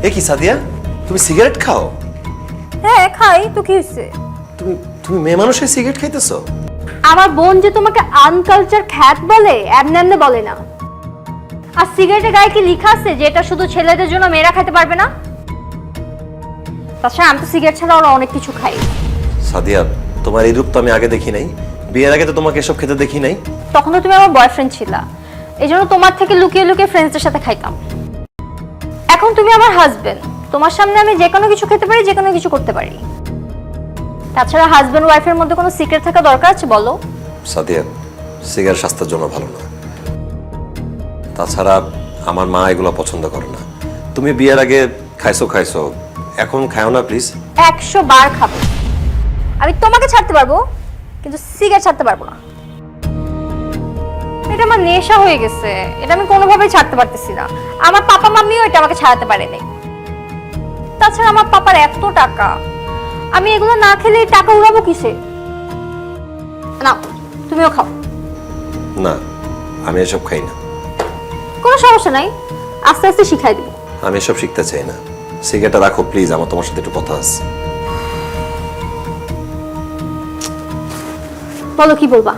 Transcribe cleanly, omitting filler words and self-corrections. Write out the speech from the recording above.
এ কি সাদিয়া, তুমি সিগারেট খাও? হ্যাঁ খাই, তো কি হয়েছে? তুমি তুমি মেয়ে মানুষের সিগারেট খাইতেছো? আমার বোন যে তোমাকে আনকালচার খ্যাত বলে, এমনি এমনি বলে না। আর সিগারেটের গায়ে কি লেখা আছে যে এটা শুধু ছেলেদের জন্য, মেয়েরা খেতে পারবে না? তাছাড়া আমি তো সিগারেট ছাড়া ওরা অনেক কিছু খাই। সাদিয়া, তোমার এই রূপ তো আমি আগে দেখি নাই। বিয়ের আগে তো তোমাকে এসব খেতে দেখি নাই। তখন তো তুমি আমার বয়ফ্রেন্ড ছিলা, এই জন্য তোমার থেকে লুকিয়ে লুকিয়ে ফ্রেন্ডসদের সাথে খাইতাম। এখন তুমি আমার হাজবেন্ড, তোমার সামনে আমি যে কোনো কিছু খেতে পারি, যে কোনো কিছু করতে পারি। তাছাড়া হাজবেন্ড ওয়াইফের মধ্যে কোনো সিক্রেট থাকা দরকার আছে বলো? সাদিয়া, সিগারেট স্বাস্থ্যের জন্য ভালো না। তাছাড়া আমার মা এগুলো পছন্দ করে না। তুমি বিয়ের আগে খাইছো, এখন খাও না প্লিজ। 100 বার খাবো। আমি তোমাকে ছাড়তে পারবো, কিন্তু সিগারেট ছাড়তে পারবো না। এটা আমার নেশা হয়ে গেছে, এটা আমি কোনোভাবেই ছাড়তে পারতেছি না। আমার পাপা মাম্মিও এটা আমাকে ছাড়াতে পারেনি। তাছাড়া আমার পাপার এত টাকা, আমি এগুলো না খেলে এই টাকা উড়াবো কিসে? না, তুমিও খাও। না, আমি এসব খাই না। কোনো সমস্যা নাই, আস্তে আস্তে শিখাই দিব। আমি এসব শিখতে চাই না। সিগারেটটা রাখো প্লিজ, আমার তোমার সাথে একটু কথা আছে। বলো কি বলবা?